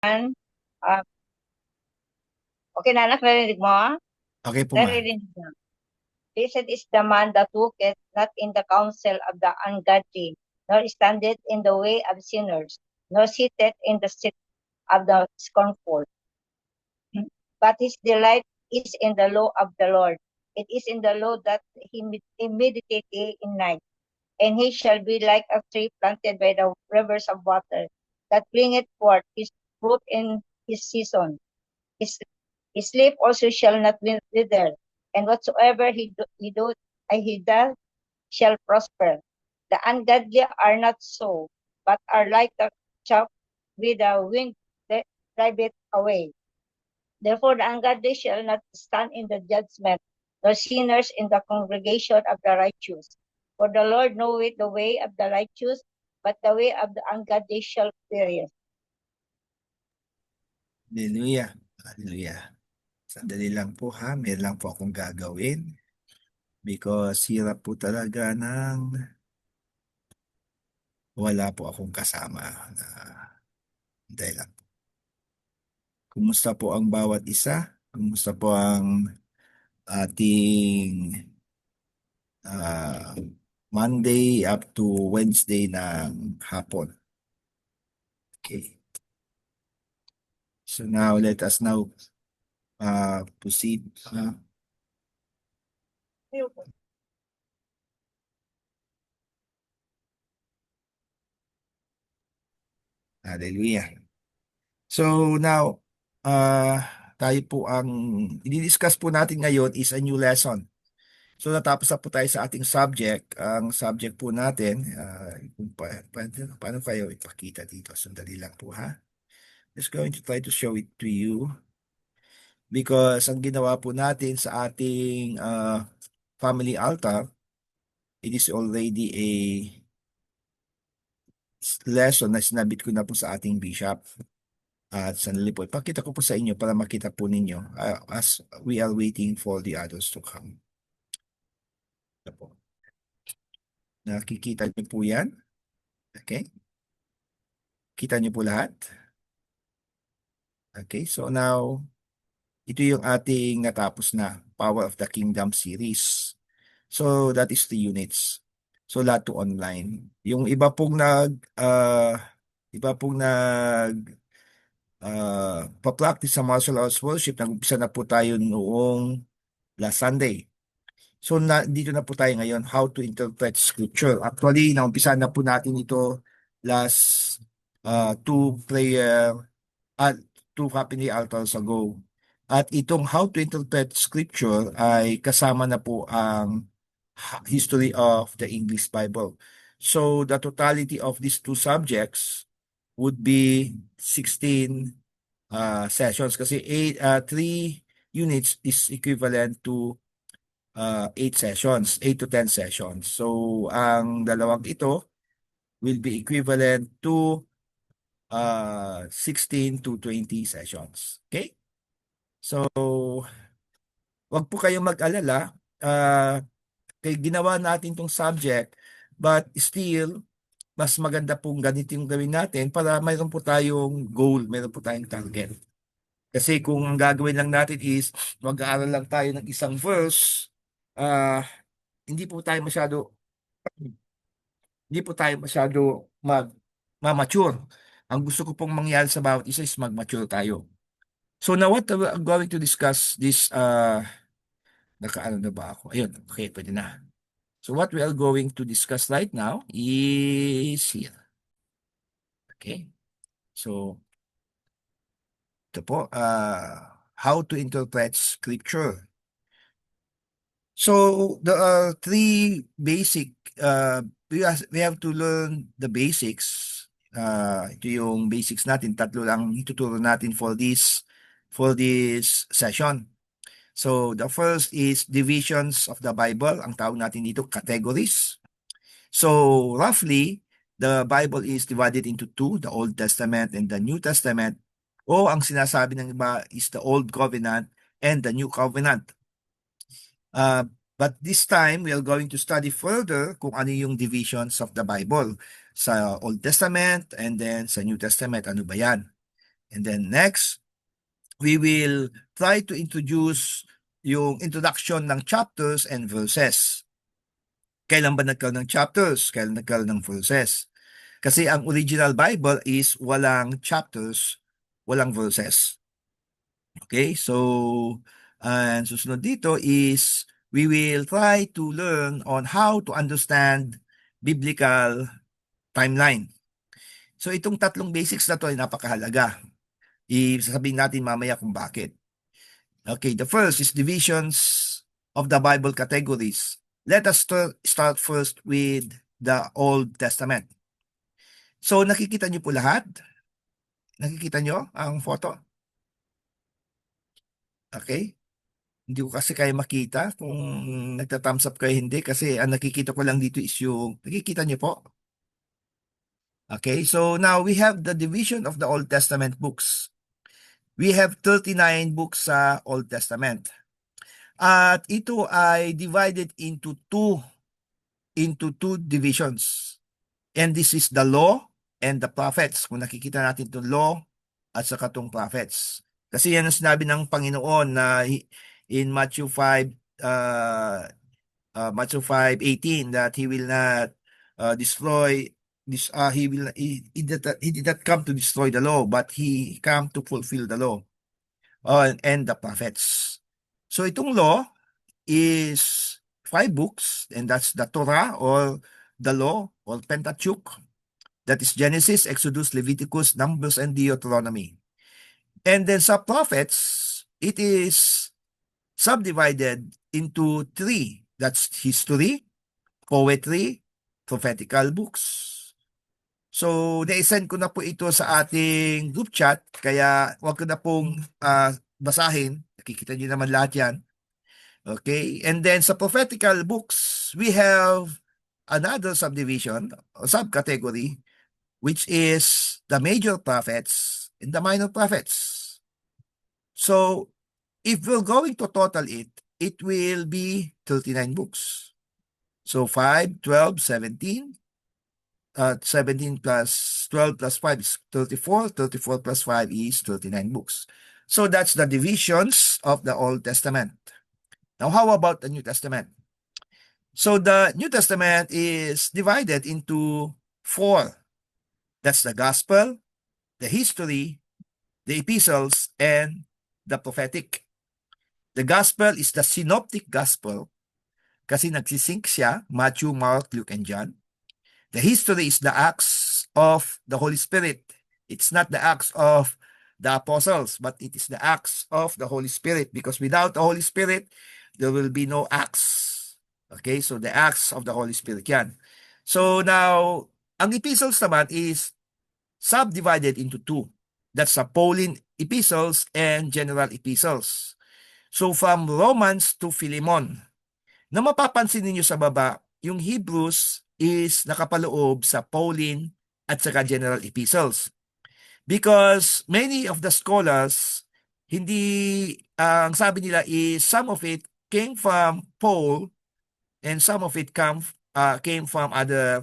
Ah, okay na anak, narinig mo? Okay po, ma. Narinig mo. Blessed is the man that walketh not in the counsel of the ungodly, nor standeth in the way of sinners, nor sitteth in the seat of the scornful. But his delight is in the law of the Lord. It is in the law that he meditates day and night. And he shall be like a tree planted by the rivers of water, that bringeth forth his fruit in his season. His, his leaf also shall not wither, and whatsoever he does shall prosper. The ungodly are not so, but are like the chaff with the wind that driveth away. Therefore the ungodly shall not stand in the judgment, nor sinners in the congregation of the righteous. For the Lord knoweth the way of the righteous, but the way of the ungodly shall perish. Hallelujah. Hallelujah. Sandali lang po ha. Meron lang po akong gagawin because hirap po talaga ng wala po akong kasama na dahil lang. Kumusta po ang bawat isa? Kumusta po ang ating ah, Monday up to Wednesday ng hapon? Okay. So now let us now proceed. Hallelujah. So now, uh, tayo po ang i-discuss po natin ngayon is a new lesson. So natapos na po tayo sa ating subject. Ang subject po natin, kung paano kayo ipakita dito. Sandali lang po ha. Just going to try to show it to you because ang ginawa po natin sa ating family altar, it is already a lesson na sinabit ko na po sa ating bishop. At sandali po, ipakita ko po sa inyo para makita po ninyo as we are waiting for the others to come. Ito po. Nakikita niyo po yan? Okay? Kita niyo po lahat? Okay, so now, ito yung ating natapos na Power of the Kingdom series. So that is the units. So lahat to online. Yung iba pong pa-practice sa martial arts worship, nag-umpisa na po tayo noong last Sunday. So dito na po tayo ngayon, how to interpret scripture. Actually, naumpisa na po natin ito last two prayer at two company altars ago. At itong how to interpret scripture ay kasama na po ang history of the English Bible. So the totality of these two subjects would be 16 sessions kasi 3 units is equivalent to 8 sessions, 8 to 10 sessions. So, ang dalawang ito will be equivalent to 16 to 20 sessions. Okay? So, wag po kayong mag-alala. Kaya ginawa natin tong subject, but still, mas maganda pong ganito yung gawin natin para mayroon po tayong goal, mayroon po tayong target. Kasi kung ang gagawin lang natin is mag-aaral lang tayo ng isang verse, ah hindi po tayo masyado hindi po tayo masyado ma-mature. Ang gusto ko pong mangyari sa bawat isa is mag-mature tayo. So now what I'm going to discuss this, nakaano na ba ako? Ayun, okay, pwede na. So what we are going to discuss right now is here. Okay? So, ito po, how to interpret scripture. So the three basic, we have to learn the basics. Ito yung basics natin. Tatlo lang ituturo natin for this session. So the first is divisions of the Bible. Ang tawag natin dito categories. So roughly, the Bible is divided into two, the Old Testament and the New Testament. O ang sinasabi ng iba is the Old Covenant and the New Covenant. But this time, we are going to study further kung ano yung divisions of the Bible sa Old Testament and then sa New Testament. Ano ba yan? And then next, we will try to introduce yung introduction ng chapters and verses. Kailan ba nagkaroon ng chapters? Kailan nagkaroon ng verses? Kasi ang original Bible is walang chapters, walang verses. Okay, so ang susunod dito is we will try to learn on how to understand biblical timeline. So itong tatlong basics na to ay napakahalaga. Sasabihin natin mamaya kung bakit. Okay, the first is divisions of the Bible categories. Let us start first with the Old Testament. So nakikita niyo po lahat? Nakikita niyo ang photo? Okay? Hindi ko kasi kaya makita kung nagta-thumbs up kayo hindi kasi ang nakikita ko lang dito is yung nakikita niyo po. Okay, so now we have the division of the Old Testament books. We have 39 books sa Old Testament. At ito ay divided into two divisions. And this is the law and the prophets. Kung nakikita natin itong law at saka itong prophets. Kasi yan ang sinabi ng Panginoon na in Matthew 5, Matthew 5:18 that he will not destroy this he did not come to destroy the law but he come to fulfill the law and the prophets. So itong law is 5 books and that's the Torah or the law or Pentateuch. That is Genesis, Exodus, Leviticus, Numbers, and Deuteronomy. And then sa prophets, it is subdivided into 3. That's history, poetry, prophetical books. So, na-send ko na po ito sa ating group chat, kaya wag ko na pong basahin. Nakikita niyo naman lahat yan. Okay, and then sa prophetical books, we have another subdivision or subcategory, which is the major prophets and the minor prophets. So, if we're going to total it, it will be 39 books. So 5, 12, 17, 17 plus 12 plus 5 is 34, 34 plus 5 is 39 books. So that's the divisions of the Old Testament. Now, how about the New Testament? So the New Testament is divided into 4. That's the gospel, the history, the epistles, and the prophetic. The gospel is the synoptic gospel kasi nagsisync siya, Matthew, Mark, Luke, and John. The history is the acts of the Holy Spirit. It's not the acts of the apostles, but it is the acts of the Holy Spirit because without the Holy Spirit, there will be no acts. Okay, so the acts of the Holy Spirit yan. So now, ang epistles naman is subdivided into 2. That's the Pauline epistles and general epistles. So from Romans to Philemon, na mapapansin ninyo sa baba, yung Hebrews is nakapaloob sa Pauline at saka general epistles. Because many of the scholars, hindi, ang sabi nila is some of it came from Paul and some of it came from other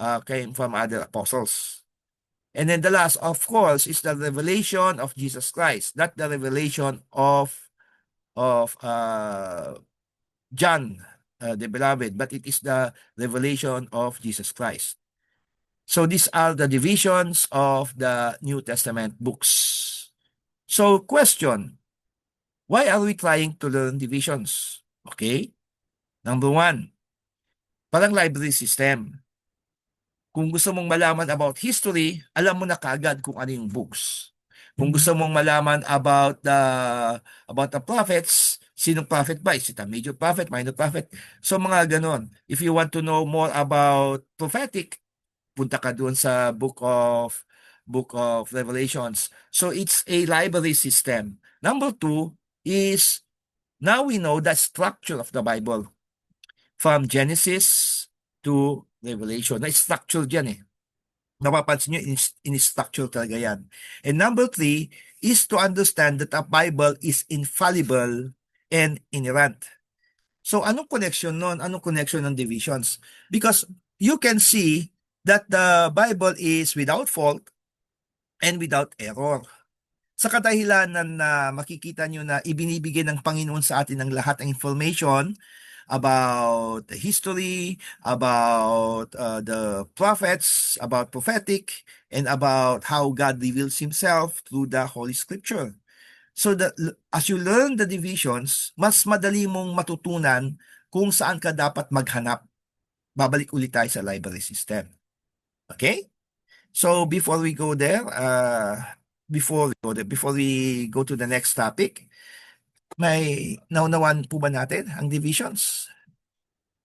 apostles. And then the last, of course, is the revelation of Jesus Christ, not the revelation of John, the beloved, but it is the revelation of Jesus Christ. So these are the divisions of the New Testament books. So question, why are we trying to learn divisions? Okay, number 1, parang library system. Kung gusto mong malaman about history, alam mo na kagad kung ano yung books. Kung gusto mong malaman about the prophets, sinong prophet ba? Is it a major prophet, minor prophet? So mga ganon. If you want to know more about prophetic, punta ka doon sa book of Revelations. So it's a library system. Number 2 is now we know the structure of the Bible from Genesis to Revelation. Na structure dyan eh. Napapansin nyo, in structure talaga yan. And number 3 is to understand that the Bible is infallible and inerrant. So anong connection nun? Anong connection ng divisions? Because you can see that the Bible is without fault and without error. sa kadahilanan na makikita nyo na ibinibigay ng Panginoon sa atin ng lahat ng information about the history, about the prophets, about prophetic, and about how God reveals Himself through the Holy Scripture. So that as you learn the divisions, mas madali mong matutunan kung saan ka dapat maghanap. Babalik ulit tayo sa library system. Okay? So before we go there, before we go to the next topic, may naunawan po ba natin ang divisions?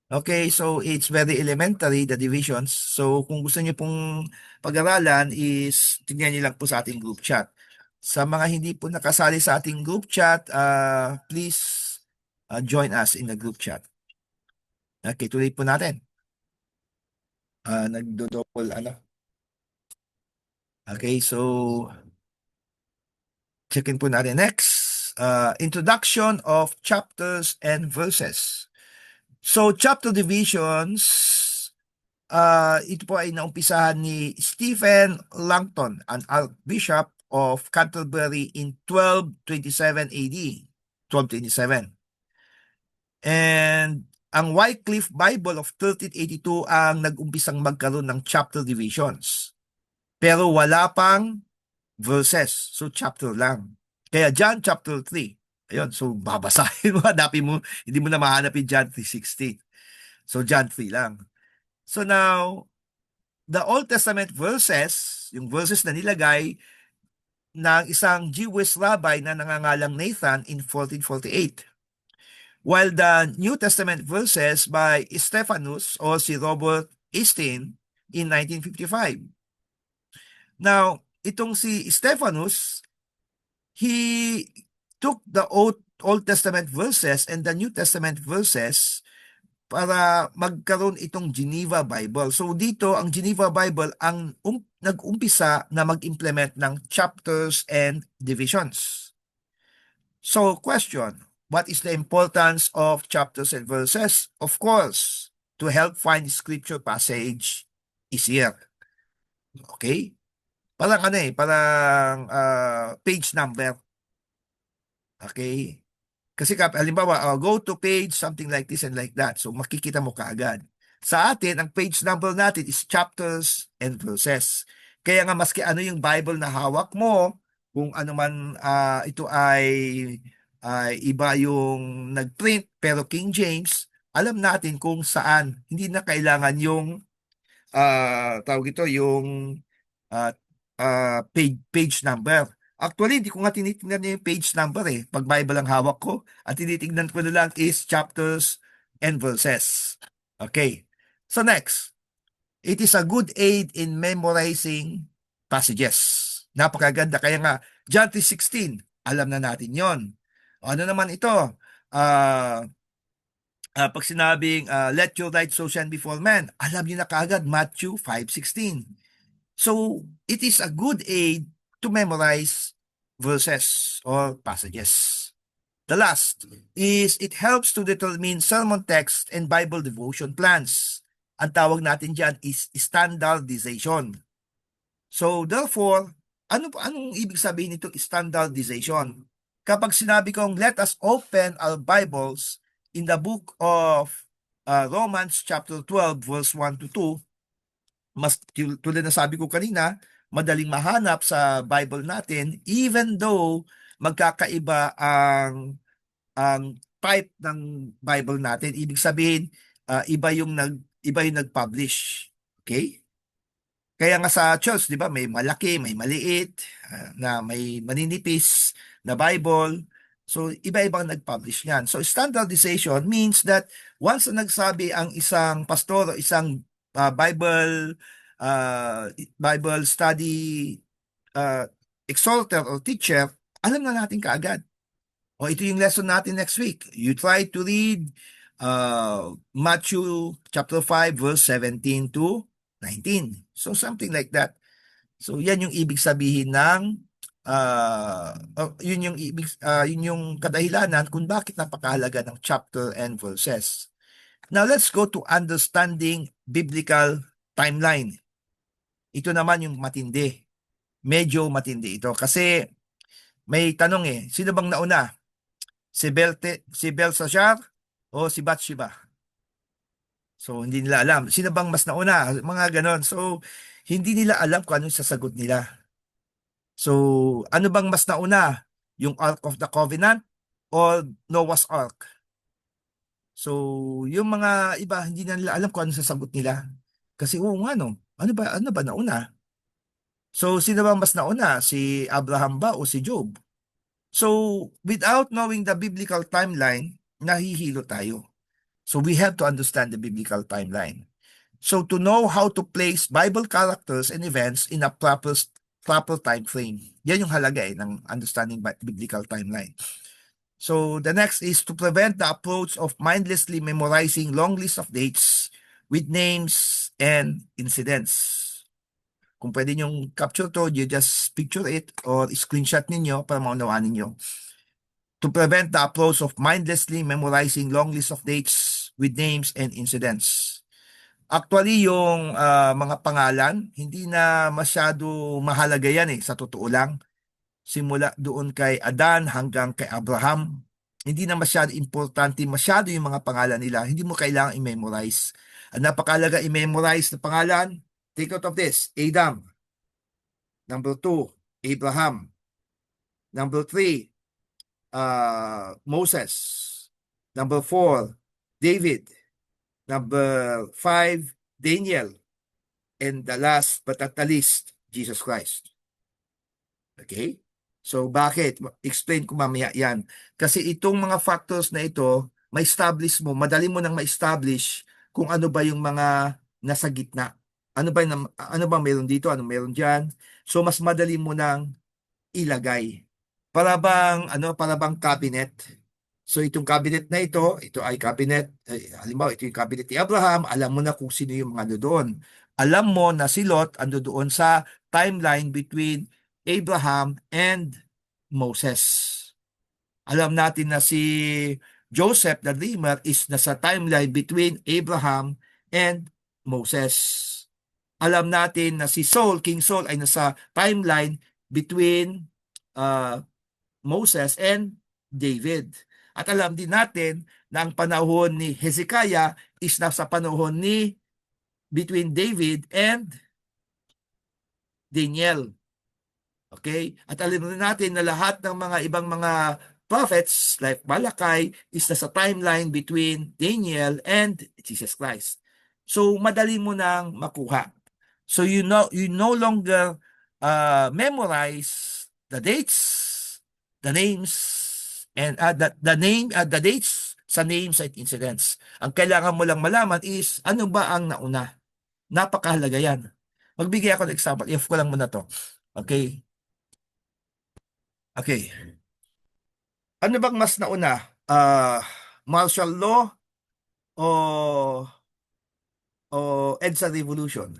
Okay, so it's very elementary, the divisions. So kung gusto niyo pong pag-aralan is tingnan niyo lang po sa ating group chat. Sa mga hindi po nakasali sa ating group chat, please join us in the group chat. Okay, tuloy po natin. Nagdo-double ano. Okay, so checkin po natin next. Introduction of chapters and verses. So chapter divisions, ito po ay naumpisahan ni Stephen Langton, an Archbishop of Canterbury in 1227 AD. 1227. And ang Wycliffe Bible of 1382 ang nag-umpisang magkaroon ng chapter divisions. Pero wala pang verses. So chapter lang. Kaya John chapter 3. Ayun, so babasahin mo, hanapin mo, hindi mo na mahanap yung John 3:16. So John 3 lang. So now, the Old Testament verses, yung verses na nilagay ng isang Jewish rabbi na nangangalang Nathan in 1448. While the New Testament verses by Stephanus or si Robert Easton in 1955. Now, itong si Stephanus, he took the Old Testament verses and the New Testament verses para magkaroon itong Geneva Bible. So dito, ang Geneva Bible ang nag-umpisa na mag-implement ng chapters and divisions. So question, what is the importance of chapters and verses? Of course, to help find scripture passage easier. Okay? Parang parang page number. Okay? Kasi halimbawa, go to page, something like this and like that. So makikita mo kaagad. Sa atin, ang page number natin is chapters and verses. Kaya nga maski ano yung Bible na hawak mo, kung ano man ito ay iba yung nagprint, pero King James, alam natin kung saan. Hindi na kailangan yung tawag ito, yung uh, page number. Actually, hindi ko nga tinitingnan yung page number eh. Pag Bible ang hawak ko, at tinitingnan ko na lang is chapters and verses. Okay. So next, it is a good aid in memorizing passages. Napakaganda. Kaya nga, John 3:16, alam na natin yon. Ano naman ito? Pag sinabing, let your light so shine before men, alam niyo na kaagad, Matthew 5:16. So, it is a good aid to memorize verses or passages. The last is it helps to determine sermon text and Bible devotion plans. Ang tawag natin dyan is standardization. So, therefore, anong ibig sabihin nito standardization? Kapag sinabi kong let us open our Bibles in the book of Romans chapter 12 verse 1 to 2, mas tulad na sabi ko kanina, madaling mahanap sa Bible natin even though magkakaiba ang type ng Bible natin. Ibig sabihin, iba yung nag-publish. Okay? Kaya nga sa church, 'di ba, may malaki, may maliit, na may maninipis na Bible. So iba-ibang nag-publish niyan. So standardization means that once na nagsabi ang isang pastor o isang Bible study exhorter or teacher, alam na natin kaagad. O ito yung lesson natin next week. You try to read Matthew chapter 5 verse 17 to 19. So something like that. So yan yung ibig sabihin ng yun yung kadahilanan kung bakit napakahalaga ng chapter and verses. Now let's go to understanding biblical timeline. Ito naman yung matindi. Medyo matindi ito kasi may tanong eh, sino bang nauna? Si Belshazzar o si Bathsheba? So, hindi nila alam. Sino bang mas nauna? Mga ganon. So, hindi nila alam kung anong sasagot nila. So, ano bang mas nauna? Yung Ark of the Covenant o Noah's Ark? So, yung mga iba, hindi na nila alam kung anong sasagot nila. Kasi, oo nga no, ano ba nauna? So, sino bang mas nauna? Si Abraham ba o si Job? So, without knowing the biblical timeline, nahihilo tayo. So, we have to understand the biblical timeline. So, to know how to place Bible characters and events in a proper time frame. Yan yung halaga ng understanding biblical timeline. So, the next is to prevent the approach of mindlessly memorizing long lists of dates with names and incidents. Kung pwede nyong capture to, you just picture it or screenshot ninyo para maunawaan ninyo. To prevent the approach of mindlessly memorizing long lists of dates with names and incidents. Actually, yung mga pangalan, hindi na masyado mahalaga yan sa totoo lang. Simula doon kay Adan hanggang kay Abraham, hindi na masyado importante, masyado yung mga pangalan nila. Hindi mo kailangang i-memorize. Ang napakalaga i-memorize na pangalan, take out of this, Adam. Number 2, Abraham. Number 3, Moses. Number 4, David. Number 5, Daniel. And the last but not the least, Jesus Christ. Okay? So bakit? Explain ko mamaya yan. Kasi itong mga factors na ito, ma-establish mo, madali mo nang ma-establish kung ano ba yung mga nasa gitna. Ano ba meron dito, ano meron diyan. So mas madali mo nang ilagay. Para bang cabinet. So itong cabinet na ito ay cabinet, halimbawa ito yung cabinet ni Abraham, alam mo na kung sino yung mga ano doon. Alam mo na si Lot ando doon sa timeline between Abraham and Moses. Alam natin na si Joseph the Dreamer is nasa timeline between Abraham and Moses. Alam natin na si King Saul ay nasa timeline between Moses and David. At alam din natin na ang panahon ni Hezekiah is nasa panahon ni between David and Daniel. Okay? At alam din natin na lahat ng mga ibang mga prophets like Malachi is nasa timeline between Daniel and Jesus Christ. So madali mo nang makuha. So you no longer memorize the dates, the names, and the dates sa names at incidents. Ang kailangan mo lang malaman is ano ba ang nauna. Napakahalaga yan. Magbigay ako ng example. If ko lang muna to. Okay. Okay. Ano bang mas nauna? Martial law o EDSA revolution?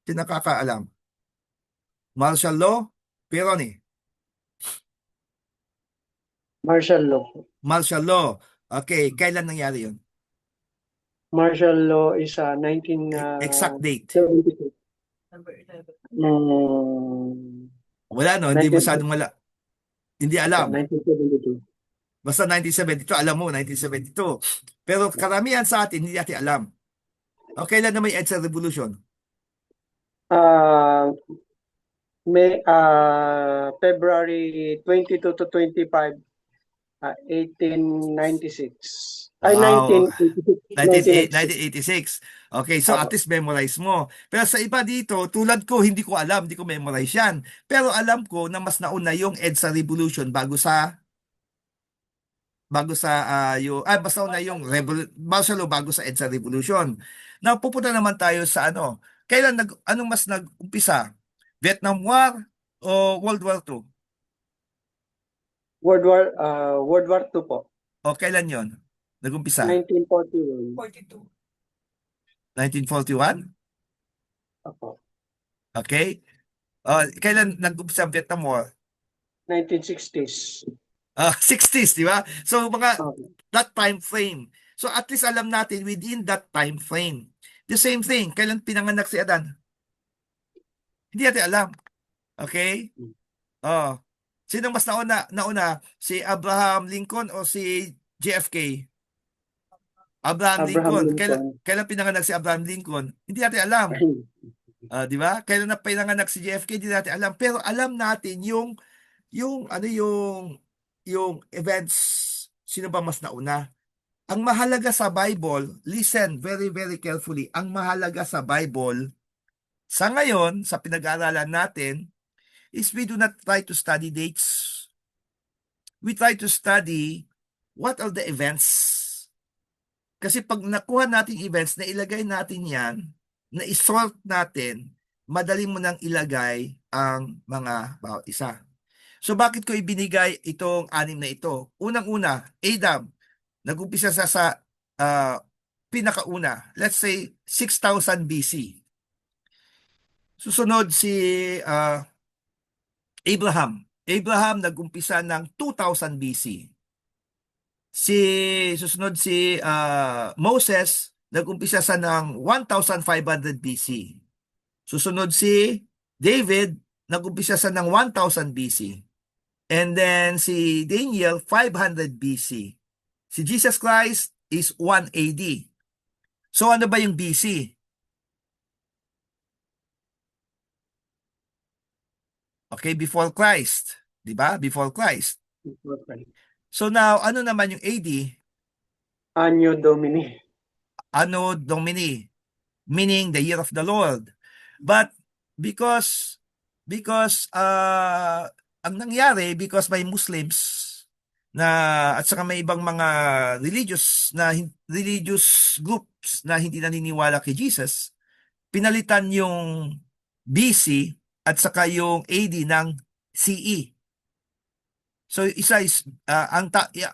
Sino nakakaalam? Martial law? Pero ni? Martial law. Martial law. Okay, kailan nangyari yun? Martial law is 19... Exact date. 72. Wala no, hindi masyadong hindi alam. 1972. Basta 1972, alam mo, 1972. Pero karamihan sa atin, hindi natin alam. Okay, kailan na may EDSA revolution? February 22 to 25, 1896. Ay, Wow. 1986. 1986. Okay, so at least memorize mo. Pero sa iba dito, tulad ko, hindi ko alam, hindi ko memorize yan. Pero alam ko na mas nauna yung EDSA revolution mas nauna yung martial law bago sa EDSA revolution. Now, pupunta naman tayo sa anong mas nag-umpisa? Vietnam War o World War II? World War II po. O kailan yon nag-umpisa? 1941. 1941? Opo. Okay. Kailan nag-umpisa ang Vietnam War? 1960s. 60s, di ba? So, that time frame. So, at least alam natin within that time frame. The same thing, kailan pinanganak si Adan? Hindi natin alam. Okay? Sino mas nauna? Si Abraham Lincoln o si JFK? Abraham Abraham Lincoln. Lincoln. Kailan pinanganak si Abraham Lincoln? Hindi natin alam. Di ba? Kailan na pinanganak si JFK? Hindi natin alam. Pero alam natin yung events. Sino ba mas nauna? Ang mahalaga sa Bible, listen very, very carefully. Ang mahalaga sa Bible, sa ngayon, sa pinag-aaralan natin, is we do not try to study dates. We try to study what are the events. Kasi pag nakuha natin events, na ilagay natin yan, na isort natin, madali mo nang ilagay ang mga bawat isa. So bakit ko ibinigay itong anim na ito? Unang-una, Adam, nag-umpisa sa pinakauna, let's say 6,000 BC. Susunod si Abraham. Abraham nag-umpisa ng 2,000 BC. Susunod si Moses, nag-umpisa sa ng 1,500 BC. Susunod si David, nag-umpisa sa ng 1,000 BC. And then si Daniel, 500 BC. Si Jesus Christ is 1 AD. So ano ba yung BC? Okay, before Christ. Di ba? Before Christ. So now, ano naman yung AD? Anno Domini. Anno Domini, meaning the year of the Lord. But because ang nangyari, because may Muslims na at saka may ibang mga religious groups na hindi naniniwala kay Jesus, pinalitan yung BC at saka yung AD ng CE. So isa is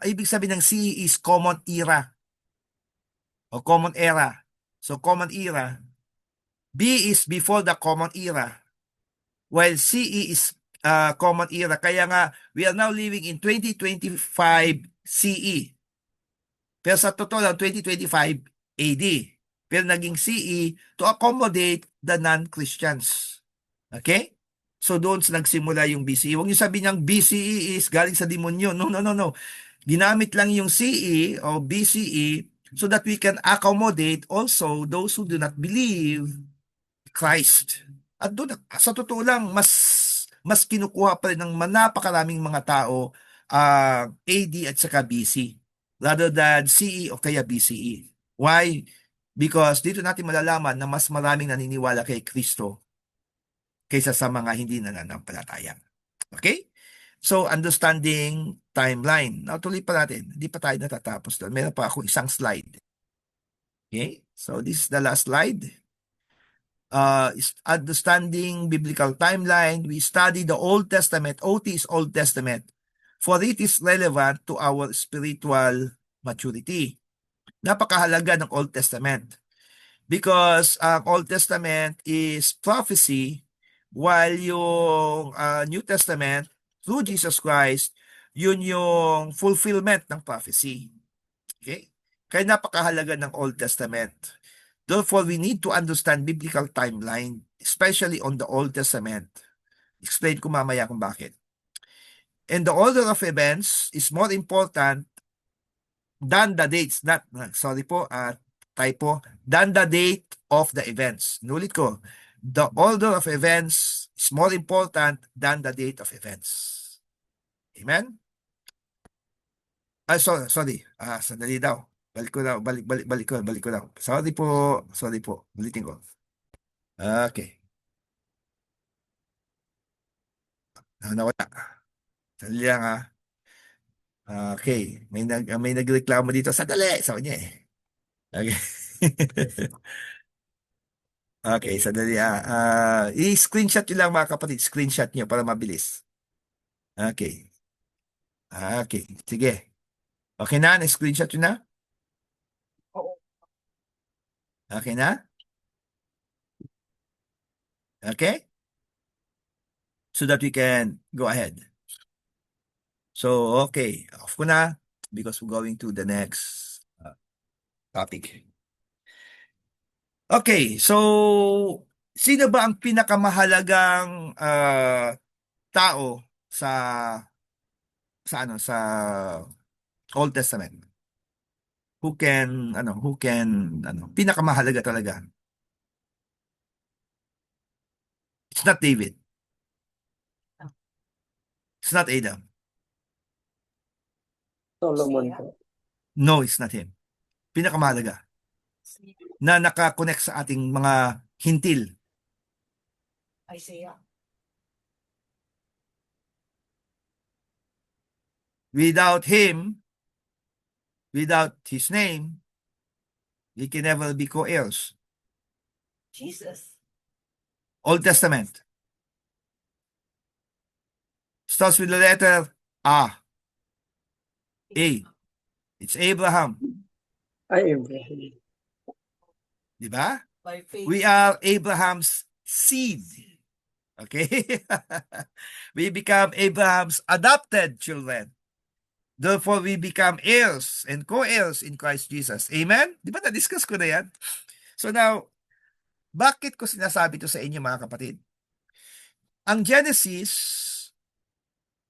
ibig sabihin ng CE is common era o common era. So common era. B is before the common era, while CE is common era. Kaya nga, we are now living in 2025 CE. Pero sa totoo lang, 2025 AD. Pero naging CE to accommodate the non-Christians. Okay? So doon nagsimula yung BCE. Huwag niyo sabihin niyang BCE is galing sa demonyo. No. Ginamit lang yung CE o BCE so that we can accommodate also those who do not believe Christ. At doon, sa totoo lang, mas kinukuha pa rin ng napakaraming mga tao AD at saka BC rather than CE o kaya BCE. Why? Because dito natin malalaman na mas maraming naniniwala kay Kristo kaysa sa mga hindi nananampalataya. Okay? So, understanding timeline. Now, tuloy pa natin. Hindi pa tayo natatapos doon. Meron pa akong isang slide. Okay? So, this is the last slide. Is understanding biblical timeline. We study the Old Testament. OT is Old Testament. For it is relevant to our spiritual maturity. Napakahalaga ng Old Testament. Because ang Old Testament is prophecy, while yung New Testament, through Jesus Christ, yun yung fulfillment ng prophecy. Okay? Kaya napakahalaga ng Old Testament. Therefore, we need to understand biblical timeline, especially on the Old Testament. Explain ko mamaya kung bakit. And the order of events is more important than the dates. Than the date of the events. Nulit ko, the order of events is more important than the date of events. Amen? Sorry. Sandali daw. Balik ko daw. Sorry po. Ulitin ko. Okay. Nawala. Sandali lang Okay. May nagreklamo dito. Sandali! Sabi niya eh. Okay. Okay, sandali i-screenshot nyo lang mga kapatid. Screenshot nyo para mabilis. Okay. Okay. Sige. Okay na? Na-screenshot nyo na? Oo. Okay na? Okay? So that we can go ahead. So, okay. Off ko na because we're going to the next topic. Okay. So, sino ba ang pinakamahalagang tao sa sa Old Testament? Pinakamahalaga talaga. It's not David. It's not Adam. Solomon po. No, it's not him. Pinakamahalaga na nakakonect sa ating mga hintil. Isaiah. Without him, without his name, we can never be co-heirs. Jesus. Old Testament. Starts with the letter A. A. It's Abraham. Ay, Abraham. Di ba? By faith. We are Abraham's seed. Okay? We become Abraham's adopted children. Therefore, we become heirs and co-heirs in Christ Jesus. Amen? Di ba na-discuss ko na yan? So now, bakit ko sinasabi to sa inyo mga kapatid? Ang Genesis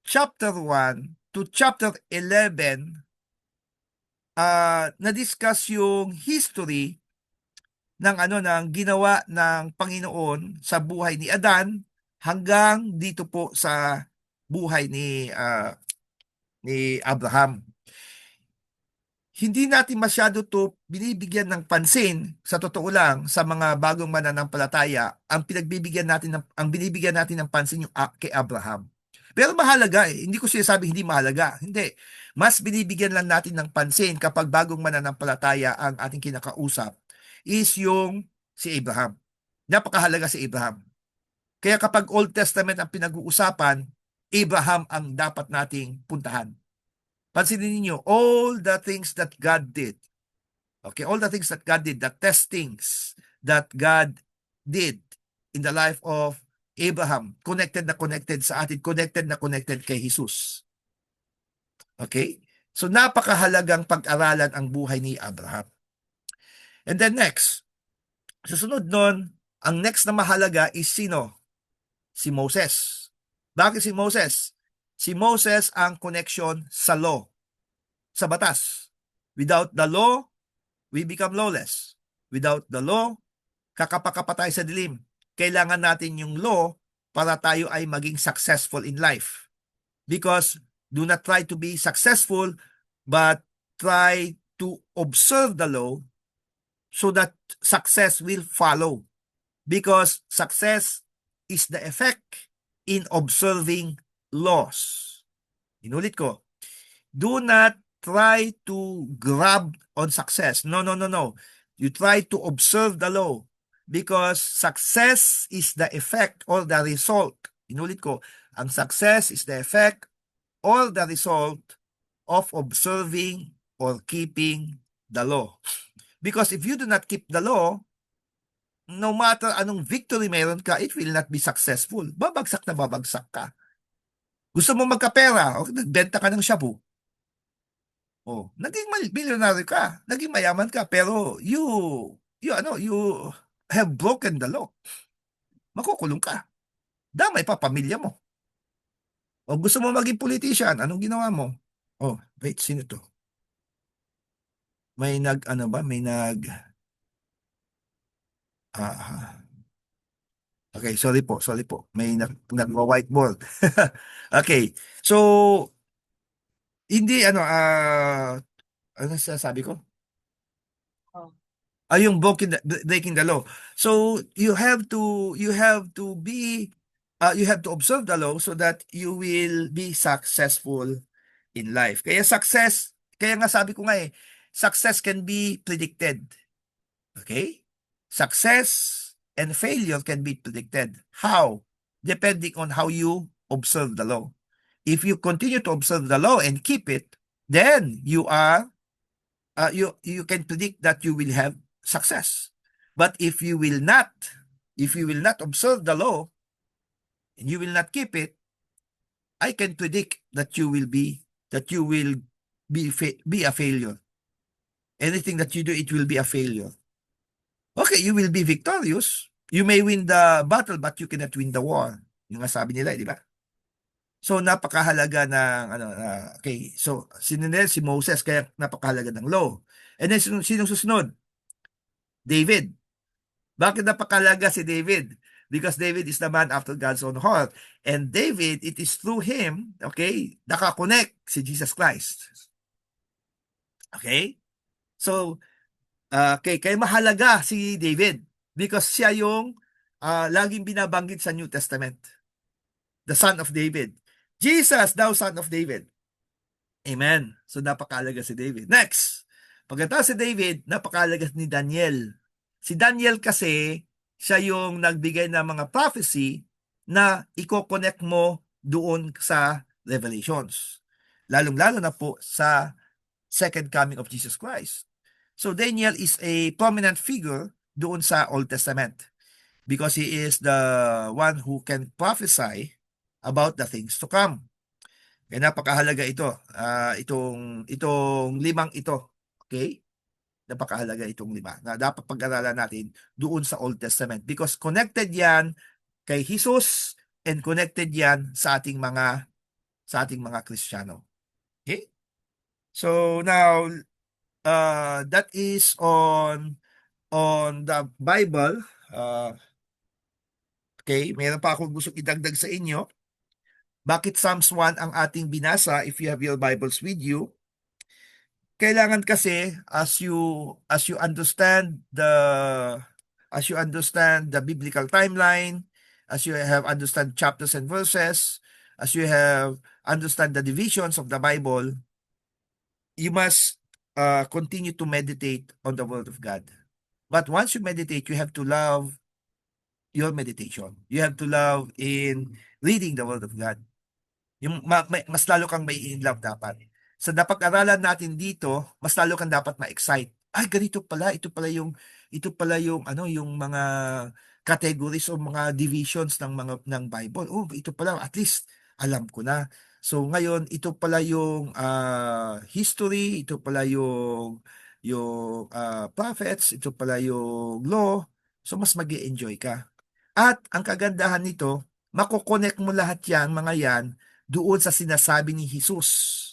chapter 1 to chapter 11 na-discuss yung history ng ginawa ng Panginoon sa buhay ni Adan hanggang dito po sa buhay ni Abraham. Hindi natin masyado to binibigyan ng pansin, sa totoo lang, sa mga bagong mananampalataya. Ang binibigyan natin ng pansin yung kay Abraham. Pero mahalaga eh. Hindi ko sinasabi hindi mahalaga. Hindi. Mas binibigyan lang natin ng pansin kapag bagong mananampalataya ang ating kinakausap is yung si Abraham. Napakahalaga si Abraham. Kaya kapag Old Testament ang pinag-uusapan, Abraham ang dapat nating puntahan. Pansinin niyo all the things that God did. Okay, all the things that God did, the testings that God did in the life of Abraham, connected sa atin, connected kay Jesus. Okay? So napakahalagang pag-aralan ang buhay ni Abraham. And then next, susunod nun, ang next na mahalaga is sino? Si Moses. Bakit si Moses? Si Moses ang connection sa law, sa batas. Without the law, we become lawless. Without the law, kakapakapatay sa dilim. Kailangan natin yung law para tayo ay maging successful in life. Because do not try to be successful, but try to observe the law so that success will follow. Because success is the effect in observing laws. Inulit ko. Do not try to grab on success. No. You try to observe the law because success is the effect or the result. Inulit ko. Ang success is the effect or the result of observing or keeping the law. Because if you do not keep the law, no matter anong victory meron ka, it will not be successful. Babagsak na babagsak ka. Gusto mo magkapera, o nagbenta ka ng shabu. Oh, naging billionaire ka, naging mayaman ka, pero you have broken the law. Makukulong ka. Damay pa pamilya mo. O gusto mo maging politician, anong ginawa mo? Oh, wait, sino to? May okay, sorry po. May nagwa-whiteboard. Okay. So, hindi ano sasabi ko? Yung breaking the law. So, you have to observe the law so that you will be successful in life. Kaya nga sabi ko nga success can be predicted. Okay? Success and failure can be predicted. How? Depending on how you observe the law. If you continue to observe the law and keep it, then you can predict that you will have success. But if you will not observe the law and you will not keep it, I can predict that you will be a failure. Anything that you do, it will be a failure. Okay, you will be victorious. You may win the battle, but you cannot win the war. Yung nga sabi nila, di ba? So napakahalaga ng okay. So sinunod si Moses kaya napakahalaga ng law. And then sinong susunod? David. Bakit napakahalaga si David? Because David is the man after God's own heart. And David, it is through him, okay, nakakonect si Jesus Christ. Okay? So, kaya mahalaga si David because siya yung laging binabanggit sa New Testament. The son of David. Jesus, thou son of David. Amen. So napakahalaga si David. Next. Pagkatapos si David, napakahalaga ni Daniel. Si Daniel kasi, siya yung nagbigay ng mga prophecy na i-connect mo doon sa Revelations. Lalong-lalo na po sa second coming of Jesus Christ. So Daniel is a prominent figure doon sa Old Testament because he is the one who can prophesy about the things to come. Kaya napakahalaga ito. Itong limang ito. Okay? Napakahalaga itong lima na dapat pag-aralan natin doon sa Old Testament because connected yan kay Jesus and connected yan sa ating mga Kristiyano. Okay? So now that is on the Bible. Okay, meron pa akong gusto idagdag sa inyo. Bakit Psalms 1 ang ating binasa if you have your Bibles with you? Kailangan kasi as you understand the biblical timeline, as you have understand chapters and verses, as you have understand the divisions of the Bible, you must continue to meditate on the Word of God. But once you meditate, you have to love your meditation. You have to love in reading the Word of God. Yung mas lalo kang may in love dapat. Sa napag-aralan natin dito, mas lalo kang dapat ma-excite. Ay, ganito pala, ito pala yung yung mga categories o mga divisions ng Bible. Oh, ito pala at least alam ko na. So ngayon, ito pala yung history, ito pala yung prophets, ito pala yung law. So mas magi-enjoy ka. At ang kagandahan nito, makokonek mo lahat yan, mga yan, doon sa sinasabi ni Jesus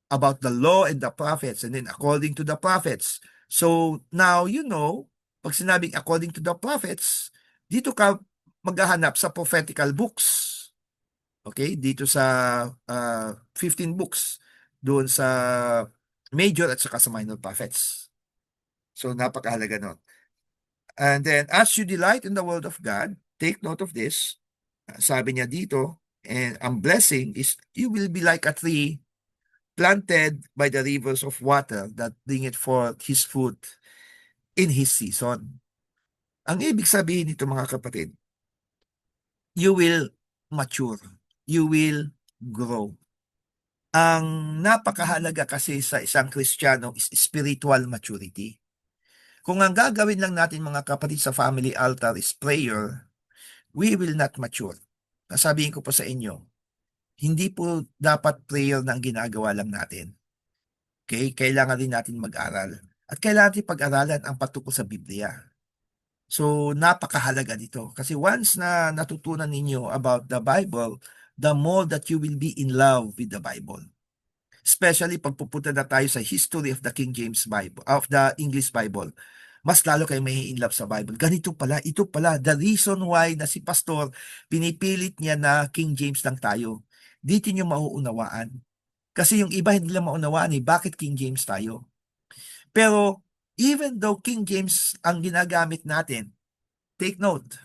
about the law and the prophets and then according to the prophets. So now you know, pag sinabing according to the prophets, dito ka maghahanap sa prophetical books. Okay? Dito sa 15 books doon sa major at saka sa minor prophets. So napakahalaga nun. And then as you delight in the word of God, take note of this. Sabi niya dito, and ang blessing is you will be like a tree planted by the rivers of water that bringeth forth his fruit in his season. Ang ibig sabihin nito mga kapatid, you will mature. You will grow. Ang napakahalaga kasi sa isang Kristiyano is spiritual maturity. Kung ang gagawin lang natin mga kapatid sa family altar is prayer, we will not mature. Nasabihin ko po sa inyo, hindi po dapat prayer na ang ginagawa lang natin. Okay? Kailangan din natin mag-aral. At kailangan natin pag-aralan ang patungkol sa Biblia. So, napakahalaga dito. Kasi once na natutunan ninyo about the Bible, the more that you will be in love with the Bible. Especially pag pupunta na tayo sa history of the King James Bible, of the English Bible. Mas lalo kayo may in love sa Bible. Ganito pala, ito pala, the reason why na si pastor, pinipilit niya na King James lang tayo. Dito nyo mauunawaan. Kasi yung iba hindi lang maunawaan bakit King James tayo. Pero, even though King James ang ginagamit natin, take note,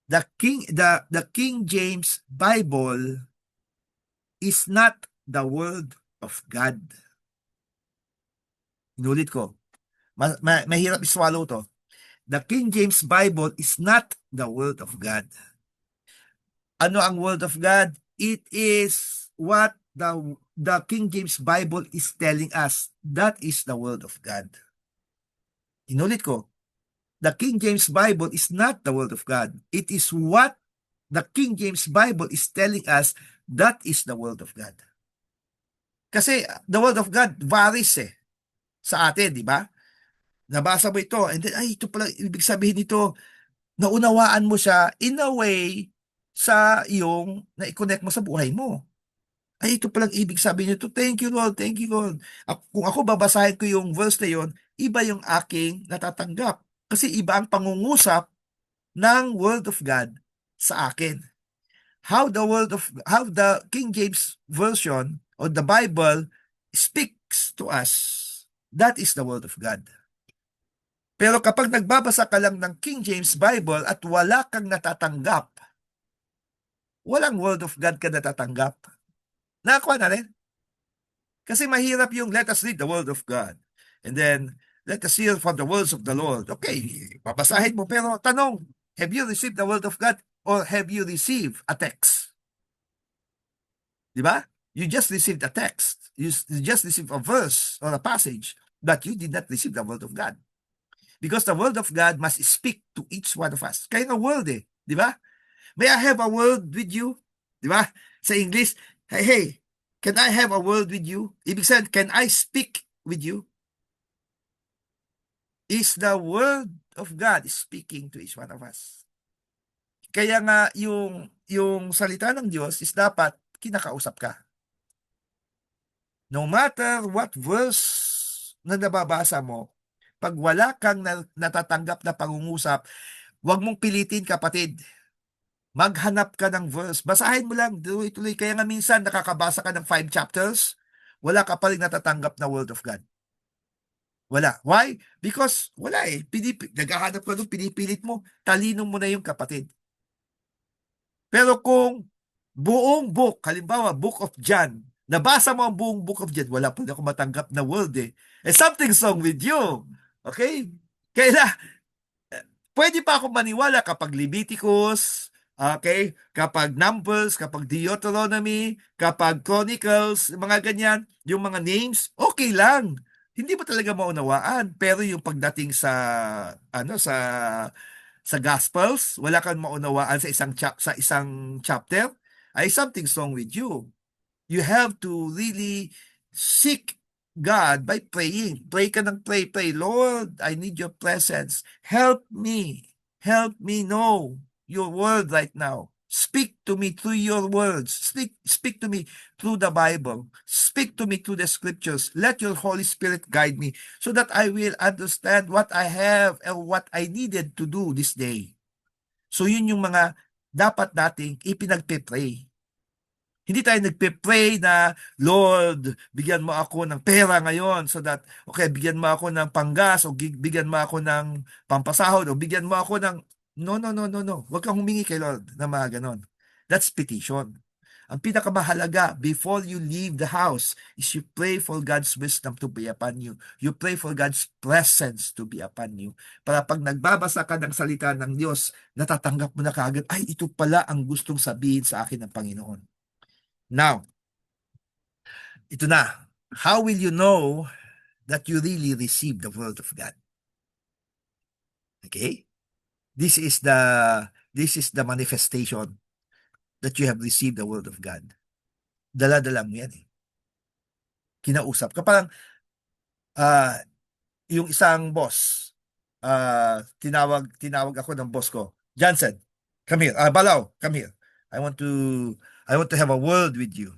the King James Bible is not the Word of God. Inulit ko. Mahirap iswallow to. The King James Bible is not the Word of God. Ano ang Word of God? It is what the King James Bible is telling us. That is the Word of God. Inulit ko. The King James Bible is not the Word of God. It is what the King James Bible is telling us. That is the Word of God. Kasi the Word of God varies sa atin, di ba? Nabasa mo ito, and then, ay, ito pala, ibig sabihin nito, naunawaan mo siya in a way, sa iyong na-connect mo sa buhay mo. Ay, ito palang ibig sabihin nito. Thank you, Lord. Thank you, Lord. Kung ako babasahin ko yung verse na yun, iba yung aking natatanggap. Kasi iba ang pangungusap ng Word of God sa akin. How the King James Version or the Bible speaks to us, that is the Word of God. Pero kapag nagbabasa ka lang ng King James Bible at wala kang natatanggap, walang Word of God ka natatanggap. Nakakuha na rin. Kasi mahirap yung let us read the Word of God. And then, let us hear from the words of the Lord. Okay, babasahin mo. Pero tanong, have you received the Word of God or have you received a text? Di ba? You just received a text. You just received a verse or a passage, but you did not receive the Word of God. Because the Word of God must speak to each one of us. Kaya nga word eh. Di ba? May I have a word with you? Di ba? Sa English, hey, can I have a word with you? Ibig sabihin, can I speak with you? Is the Word of God speaking to each one of us. Kaya nga, yung salita ng Diyos is dapat kinakausap ka. No matter what verse na nababasa mo, pag wala kang natatanggap na pangungusap, huwag mong pilitin, kapatid. Maghanap ka ng verse. Basahin mo lang, tuloy-tuloy. Kaya nga minsan nakakabasa ka ng 5 chapters, wala ka pa rin natatanggap na Word of God. Wala. Why? Because wala eh. Naghahanap ka doon, pinipilit mo, talino mo na yung kapatid. Pero kung buong book, halimbawa, Book of John, nabasa mo ang buong Book of John, wala pa rin ako matanggap na word eh. Something's wrong with you. Okay? Kaya pwede pa ako maniwala kapag Leviticus, okay, kapag Numbers, kapag Deuteronomy, kapag Chronicles, mga ganyan, yung mga names, okay lang. Hindi mo talaga maunawaan, pero yung pagdating sa sa Gospels, wala kang maunawaan sa isang chapter, ay something's wrong with you. You have to really seek God by praying. Pray ka ng pray. Lord, I need your presence. Help me. Help me know your word right now. Speak to me through your words. Speak to me through the Bible. Speak to me through the scriptures. Let your Holy Spirit guide me so that I will understand what I have and what I needed to do this day. So yun yung mga dapat nating ipinagpe-pray. Hindi tayo nagpe-pray na, Lord, bigyan mo ako ng pera ngayon so that, okay, bigyan mo ako ng panggas o bigyan mo ako ng pampasahod o bigyan mo ako ng, no. Huwag kang humingi kay Lord na mga ganon. That's petition. Ang pinakamahalaga before you leave the house is you pray for God's wisdom to be upon you. You pray for God's presence to be upon you. Para pag nagbabasa ka ng salita ng Diyos, natatanggap mo na kaagad, ay, ito pala ang gustong sabihin sa akin ng Panginoon. Now, ito na. How will you know that you really receive the Word of God? Okay? This is the manifestation that you have received the Word of God. Dala-dala mo yan eh. Kinausap ka. Parang yung isang boss, tinawag ako ng boss ko, Johnson, come here. Balaw, come here. I want to have a word with you.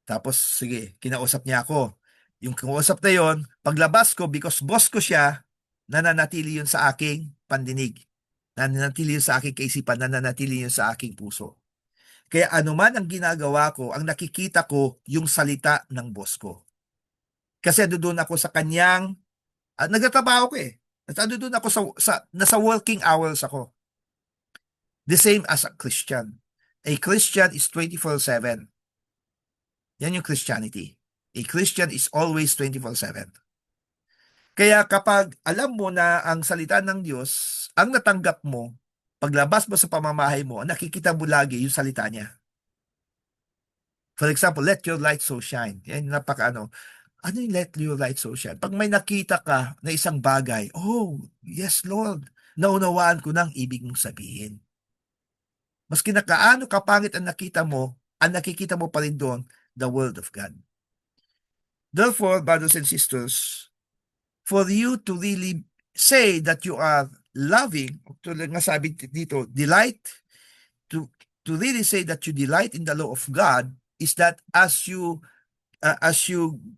Tapos, sige, kinausap niya ako. Yung kinausap na yon, paglabas ko, because boss ko siya, nananatili yun sa aking pandinig. Nananatili yun sa aking kaisipan, nananatili yun sa aking puso. Kaya anuman ang ginagawa ko, ang nakikita ko, yung salita ng boss ko. Kasi doon ako sa kanyang, nagtatrabaho ko eh. Doon ako nasa working hours ako. The same as a Christian. A Christian is 24/7. Yan yung Christianity. A Christian is always 24/7. Kaya kapag alam mo na ang salita ng Diyos, ang natanggap mo, paglabas mo sa pamamahay mo, nakikita mo lagi yung salita niya. For example, let your light so shine. Yan, ano yung let your light so shine? Pag may nakita ka na isang bagay, oh, yes Lord, naunawaan ko nang ibig mong sabihin. Maski na kaano kapangit ang nakita mo, ang nakikita mo pa rin doon, the Word of God. Therefore, brothers and sisters, for you to really say that you are loving, tulad nga sabi dito, delight, to really say that you delight in the law of God is that uh, as you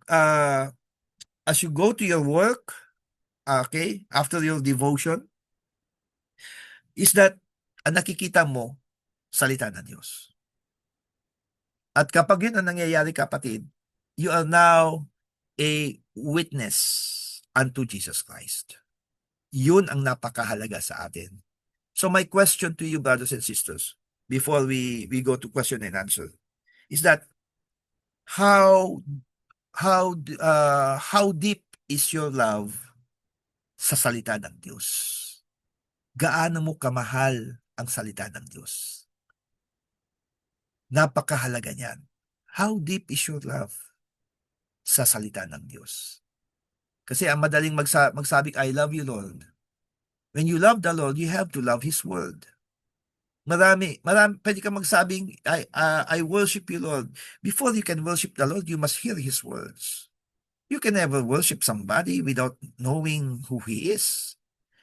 uh, as you go to your work, okay, after your devotion, is that nakikita mo salita ng Diyos. At kapag yun ang nangyayari, kapatid, you are now a witness unto Jesus Christ. Yun ang napakahalaga sa atin. So my question to you, brothers and sisters, before we go to question and answer, is that how how deep is your love sa salita ng Diyos? Gaano mo kamahal ang salita ng Diyos? Napakahalaga niyan. How deep is your love sa salita ng Diyos? Kasi ang madaling magsabing, I love you, Lord. When you love the Lord, you have to love His word. Marami, pwede ka magsabing, I worship you, Lord. Before you can worship the Lord, you must hear His words. You can never worship somebody without knowing who He is.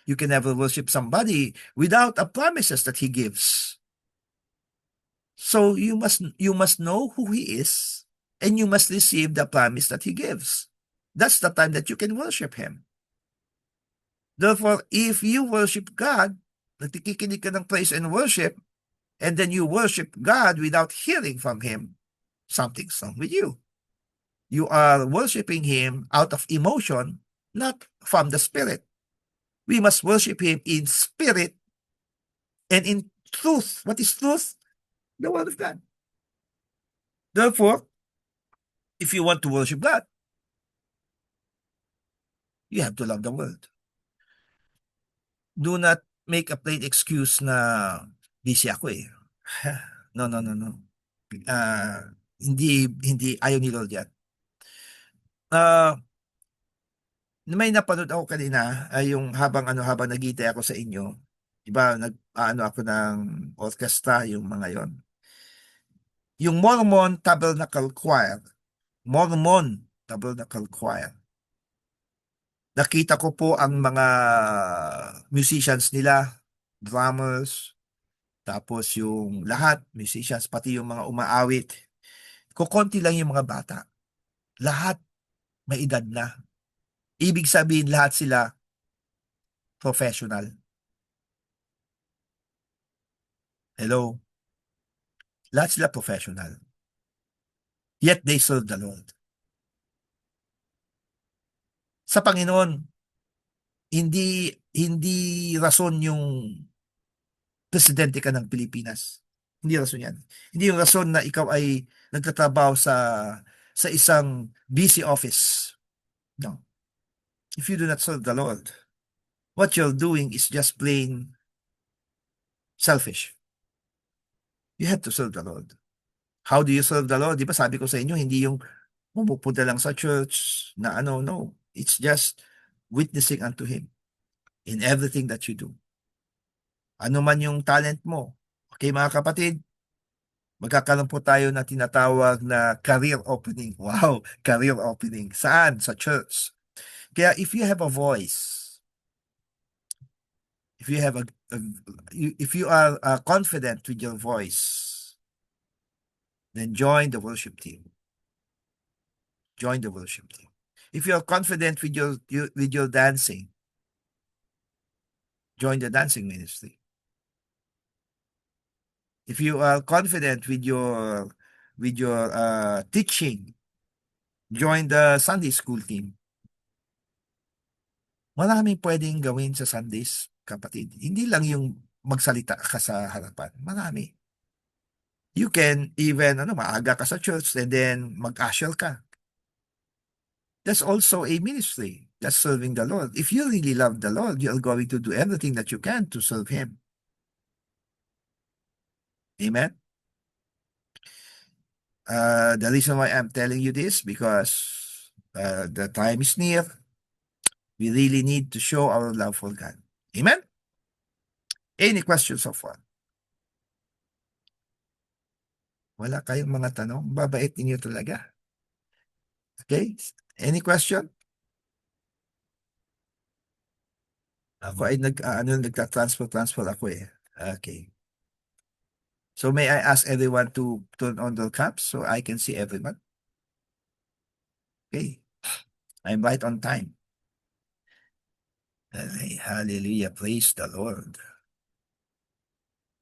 You can never worship somebody without the promises that He gives. So you must know who He is, and you must receive the promise that He gives. That's the time that you can worship Him. Therefore, if you worship God, nagkikinig ka ng praise and worship, and then you worship God without hearing from Him, something's wrong with you. You are worshiping Him out of emotion, not from the Spirit. We must worship Him in spirit and in truth. What is truth? The Word of God. Therefore, if you want to worship God, you have to love the Word. Do not make a plain excuse na busy ako eh. No. Hindi ayaw ni Lord yan. May napanood ako kanina ay yung habang nagitay ako sa inyo. Diba, ako ng orchestra, yung mga yon. Yung Mormon Tabernacle Choir. Nakita ko po ang mga musicians nila, drummers, tapos yung lahat, musicians, pati yung mga umaawit. Kukonti lang yung mga bata. Lahat may edad na. Ibig sabihin, lahat sila professional. Hello? Lahat sila professional. Yet they serve the Lord. Sa Panginoon, hindi rason yung presidente ka ng Pilipinas. Hindi rason yan. Hindi yung rason na ikaw ay nagtatrabaho sa isang busy office. No. If you do not serve the Lord, what you're doing is just plain selfish. You have to serve the Lord. How do you serve the Lord? Di ba sabi ko sa inyo, hindi yung pumupunta lang sa church na no. It's just witnessing unto Him in everything that you do. Ano man yung talent mo. Okay, mga kapatid, magkakaroon po tayo na tinatawag na career opening. Wow, career opening. Saan? Sa church. Kaya if you have a voice, if you are confident with your voice, then join the worship team. Join the worship team. If you are confident with your dancing, join the dancing ministry. If you are confident with your teaching, join the Sunday school team. Maraming pwedeng gawin sa Sundays, kapatid. Hindi lang yung magsalita ka sa harapan. Marami. You can even, maaga ka sa church and then mag-usher ka. That's also a ministry. That's serving the Lord. If you really love the Lord, you are going to do everything that you can to serve Him. Amen? The reason why I'm telling you this, because the time is near. We really need to show our love for God. Amen? Any questions so far? Wala kayong mga tanong? Babait ninyo talaga. Okay? Any question? Ako ay nagta-transfer ako eh. Okay. So may I ask everyone to turn on their caps so I can see everyone? Okay. I'm right on time. Hallelujah. Praise the Lord.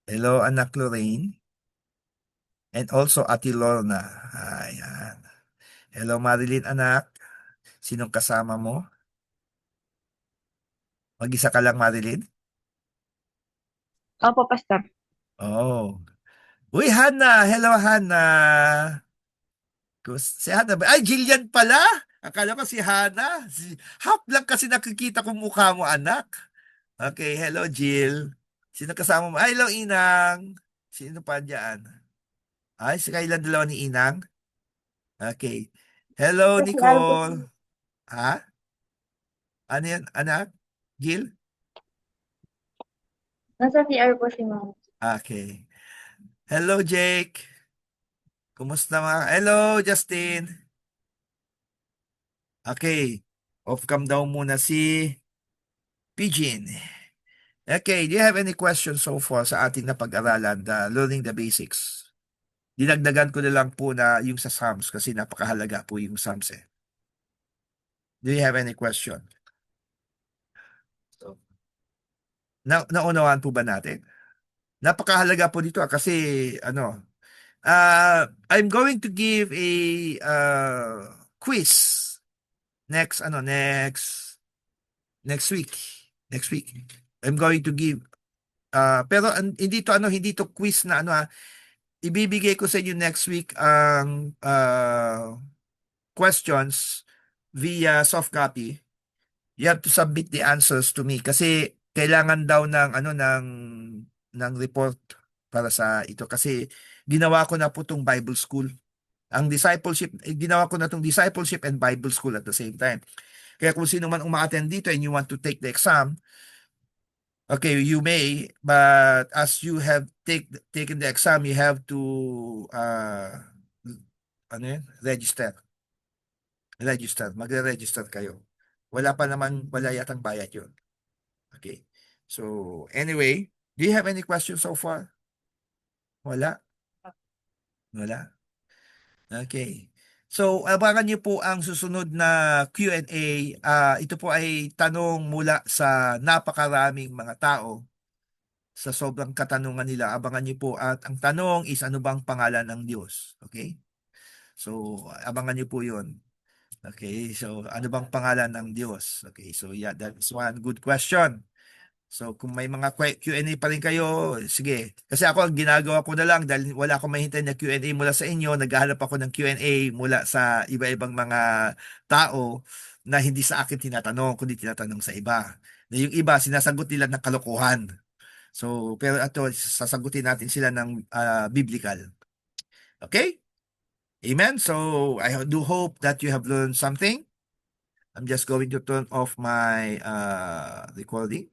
Hello, anak Lorraine. And also Ate Lorna. Ayan. Hello, Marilyn, anak. Sinong kasama mo? Mag-isa ka lang, Marilyn? Opo, Pastor. Oh. Uy, Hannah! Hello, Hannah! Si Hannah ba? Ay, Jillian pala! Akala ko si Hannah. Half lang kasi nakikita ko mukha mo, anak. Okay, hello, Jill. Sino kasama mo? Ay, hello, Inang. Sino pa dyan? Ay, si kailan dalawa ni Inang? Okay. Hello, Kasi alam ko Nicole. Ha? Ano yan, anak? Jill? nasa CR po si Ma'am. Okay. Hello, Jake. Kumusta mga? Hello, Justin. Okay. Off cam daw muna si Pigeon. Okay, do you have any questions so far sa ating napag-aralan, learning the basics? Dinagdagan ko na lang po na yung sa Psalms kasi napakahalaga po yung Psalms eh. Do you have any question? So, naunawaan po ba natin? Napakahalaga po dito kasi I'm going to give a quiz next week. Next week. I'm going to give pero hindi to quiz na ibibigay ko sa inyo next week ang questions via soft copy. You have to submit the answers to me kasi kailangan daw ng report para sa ito kasi ginawa ko na po tong Bible School. Ang discipleship, ginawa ko na tong discipleship and Bible School at the same time. Kaya kung sino man uma-attend dito and you want to take the exam, okay, you may, but as you have taken the exam, you have to register. Magre-register kayo. Wala yatang bayad yun. Okay. So, anyway, do you have any questions so far? Wala? Okay. So, abangan niyo po ang susunod na Q&A. Ito po ay tanong mula sa napakaraming mga tao. Sa sobrang katanungan nila, abangan niyo po. At ang tanong is, ano bang pangalan ng Diyos? Okay? So, abangan niyo po yun. Okay, so ano bang pangalan ng Diyos? Okay, so yeah, that's one good question. So kung may mga Q&A pa rin kayo, sige. Kasi ako, ang ginagawa ko na lang, dahil wala akong mahintay na Q&A mula sa inyo, naghahanap ako ng Q&A mula sa iba-ibang mga tao na hindi sa akin tinatanong, kundi tinatanong sa iba. Na yung iba, sinasagot nila ng kalokohan. So, pero ito, sasagutin natin sila ng biblical. Okay? Amen. So I do hope that you have learned something. I'm just going to turn off my recording.